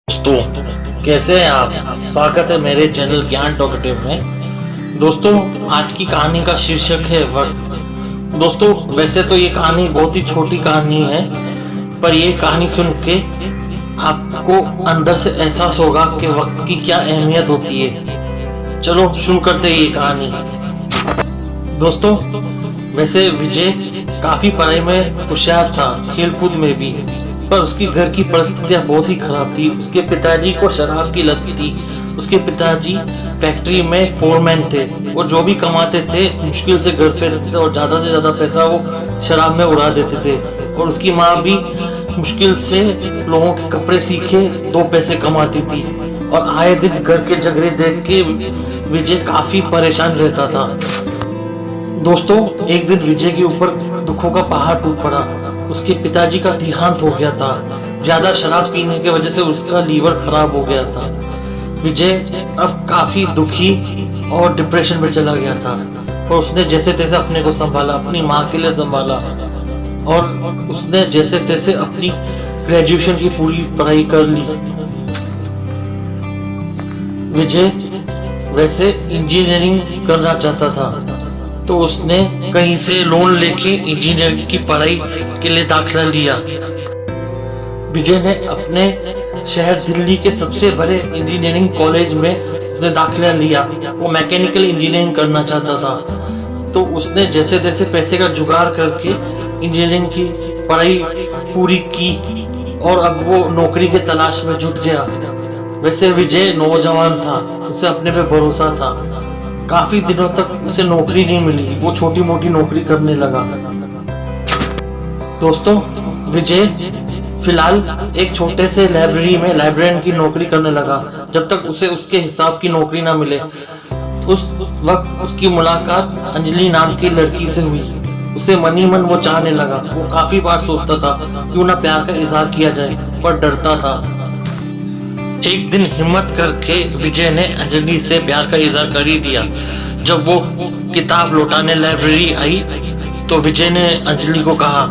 दोस्तों कैसे हैं आप। स्वागत है मेरे चैनल ज्ञान टॉकेटिव में। दोस्तों आज की कहानी का शीर्षक है वक्त। दोस्तों वैसे तो ये कहानी बहुत ही छोटी कहानी है, पर ये कहानी सुन के आपको अंदर से एहसास होगा कि वक्त की क्या अहमियत होती है। चलो शुरू करते हैं ये कहानी। दोस्तों वैसे विजय काफी पढ़ाई में होशियार था, खेलकूद में भी, पर उसकी घर की परिस्थितियां बहुत ही खराब थी। उसके पिताजी को शराब की लत थी। उसके पिताजी फैक्ट्री में फोरमैन थे और जो भी कमाते थे मुश्किल से घर पे रहते थे और ज्यादा से ज्यादा पैसा वो शराब में उड़ा देते थे। और उसकी माँ भी मुश्किल से लोगों के कपड़े सीखे 2 पैसे कमाती थी और आए दिन घर के झगड़े देख के विजय काफी परेशान रहता था। दोस्तों एक दिन विजय के ऊपर दुखों का पहाड़ टूट पड़ा। उसके पिताजी का देहांत हो गया था। ज्यादा शराब पीने की वजह से उसका लीवर खराब हो गया था। विजय अब काफी दुखी और डिप्रेशन में चला गया था और उसने जैसे तैसे अपने को संभाला, अपनी माँ के लिए संभाला और उसने जैसे तैसे अपनी ग्रेजुएशन की पूरी पढ़ाई कर ली। विजय वैसे इंजीनियरिंग करना चाहता था तो उसने कहीं से लोन लेके इंजीनियरिंग की पढ़ाई के लिए दाखिला लिया। विजय ने अपने शहर दिल्ली के सबसे बड़े इंजीनियरिंग कॉलेज में उसने दाखिला लिया। वो मैकेनिकल इंजीनियरिंग करना चाहता था तो उसने जैसे तैसे पैसे का जुगाड़ करके इंजीनियरिंग की पढ़ाई पूरी की और अब वो नौकरी के तलाश में जुट गया। वैसे विजय नौजवान था, उसे अपने पे भरोसा था। काफी दिनों तक उसे नौकरी नहीं मिली, वो छोटी मोटी नौकरी करने लगा। दोस्तों विजय फिलहाल एक छोटे से लाइब्रेरी में लाइब्रेरियन की नौकरी करने लगा जब तक उसे उसके हिसाब की नौकरी ना मिले। उस वक्त उसकी मुलाकात अंजलि नाम की लड़की से हुई। उसे मनी मन वो चाहने लगा। वो काफी बार सोचता था क्यों ना प्यार का इजहार किया जाए, पर डरता था। एक दिन हिम्मत करके विजय ने अंजलि से प्यार का इजहार कर ही दिया। जब वो किताब लौटाने लाइब्रेरी आई तो विजय ने अंजलि को कहा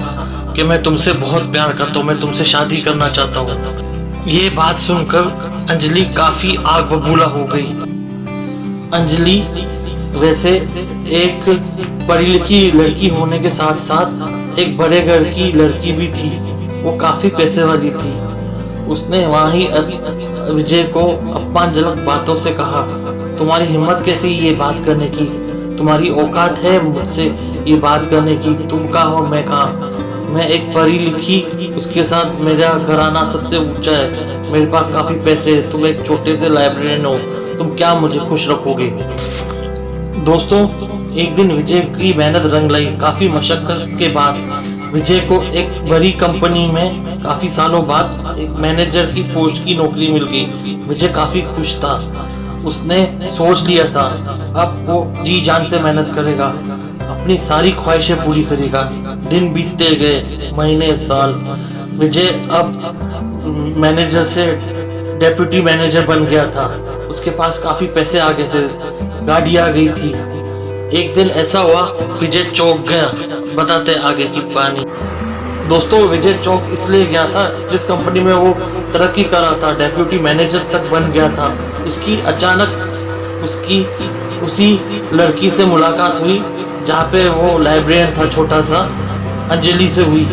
कि मैं तुमसे बहुत प्यार करता हूँ, मैं तुमसे शादी करना चाहता हूँ। ये बात सुनकर अंजलि काफी आग बबूला हो गई। अंजलि वैसे एक पढ़ी लिखी लड़की होने के साथ साथ एक बड़े घर की लड़की भी थी। वो काफी पैसे वाली थी। उसने वहीं विजय को अपमानजनक बातों से कहा, तुम्हारी हिम्मत कैसी ये बात करने की, तुम्हारी औकात है मुझसे ये बात करने की, तुम कहाँ हो मैं कहाँ, मैं एक पढ़ी लिखी, उसके साथ मेरा घराना सबसे ऊंचा है, मेरे पास काफी पैसे है, तुम एक छोटे से लाइब्रेरियन हो, तुम क्या मुझे खुश रखोगे। दोस्तों एक दिन विजय की मेहनत रंग लाई। काफी मशक्कत के बाद विजय को एक बड़ी कंपनी में काफी सालों बाद एक मैनेजर की पोस्ट की नौकरी मिल गई। विजय काफी खुश था। उसने सोच लिया था अब वो जी जान से मेहनत करेगा, अपनी सारी ख्वाहिशें पूरी करेगा। दिन बीतते गए, महीने, साल। विजय अब मैनेजर से डेप्यूटी मैनेजर बन गया था। उसके पास काफी पैसे आ गए थे, गाड़ी आ गई थी। एक दिन ऐसा हुआ विजय चौंक गया। बताते आगे की कहानी। दोस्तों विजय चौक इसलिए गया था जिस कंपनी में वो तरक्की कर रहा था, डेप्यूटी मैनेजर तक बन गया था, उसकी अचानक उसी लड़की से मुलाकात हुई जहाँ पे वो लाइब्रेरियन था छोटा सा, अंजलि से हुई।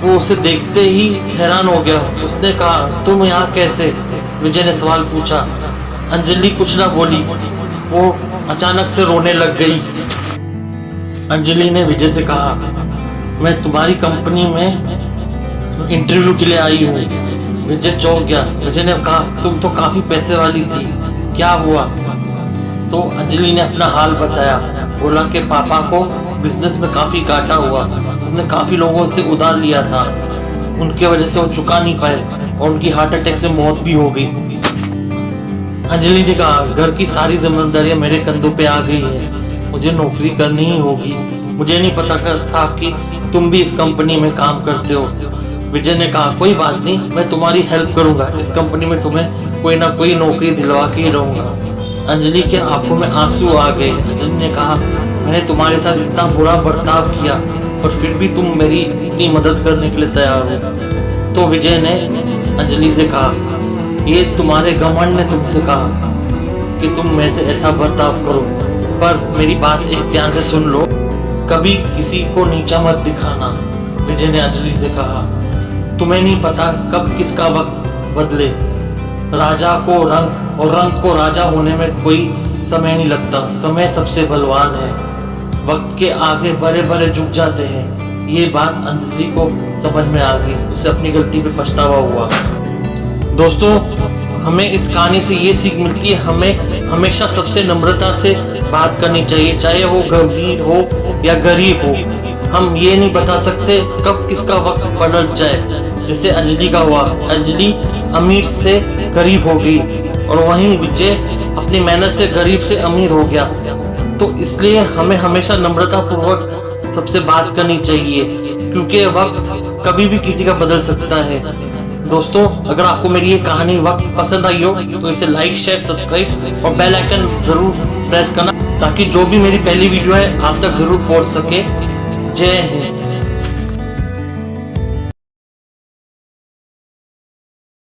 वो उसे देखते ही हैरान हो गया। उसने कहा तुम यहाँ कैसे? विजय ने सवाल पूछा। अंजलि कुछ ना बोली, वो अचानक से रोने लग गई। अंजलि ने विजय से कहा मैं तुम्हारी कंपनी में इंटरव्यू के लिए आई हूँ। विजय चौंक गया। विजय ने कहा तुम तो काफी पैसे वाली थी, क्या हुआ? तो अंजलि ने अपना हाल बताया। बोला कि पापा को बिजनेस में काफी घाटा हुआ, उन्होंने काफी लोगों से उधार लिया था, उनके वजह से वो चुका नहीं पाए और उनकी हार्ट अटैक से मौत भी हो गई। अंजलि ने कहा घर की सारी जिम्मेदारियां मेरे कंधों पे आ गई है, मुझे नौकरी करनी ही होगी। मुझे नहीं पता था कि तुम भी इस कंपनी में काम करते हो। विजय ने कहा कोई बात नहीं, मैं तुम्हारी हेल्प करूंगा, इस कंपनी में तुम्हें कोई ना कोई नौकरी दिलवा के ही रहूंगा। अंजलि के आंखों में आंसू आ गए। अंजलि ने कहा मैंने तुम्हारे साथ इतना बुरा बर्ताव किया पर फिर भी तुम मेरी इतनी मदद करने के लिए तैयार हो। तो विजय ने अंजलि से कहा ये तुम्हारे घमंड ने तुमसे कहा कि तुम मेरे से ऐसा बर्ताव करो, पर मेरी बात एक ध्यान से सुन लो। कभी किसी को नीचा मत दिखाना, विजय ने अंजलि से कहा। तुम्हें नहीं पता कब किसका वक्त बदले। राजा को रंक और रंक को राजा होने में कोई समय नहीं लगता। समय सबसे बलवान है, वक्त के आगे बड़े बड़े झुक जाते हैं। ये बात अंजलि को समझ में आ गई। उसे अपनी गलती पे पछतावा हुआ। दोस्तों, हमें इस कहानी से ये सीख मिलती है, हमें हमेशा सबसे नम्रता से बात करनी चाहिए, चाहे वो गंभीर हो या गरीब हो। हम ये नहीं बता सकते कब किसका वक्त पलट जाए, जैसे अंजलि का हुआ। अंजलि अमीर से गरीब हो गई और वहीं विजय अपनी मेहनत से गरीब से अमीर हो गया। तो इसलिए हमें हमेशा नम्रता पूर्वक सबसे बात करनी चाहिए, क्योंकि वक्त कभी भी किसी का बदल सकता है। दोस्तों, अगर आपको मेरी ये कहानी वक्त पसंद आई हो तो इसे लाइक, शेयर, सब्सक्राइब और बेल आइकन जरूर प्रेस करना, ताकि जो भी मेरी पहली वीडियो है आप तक जरूर पहुंच सके। जय हिंद।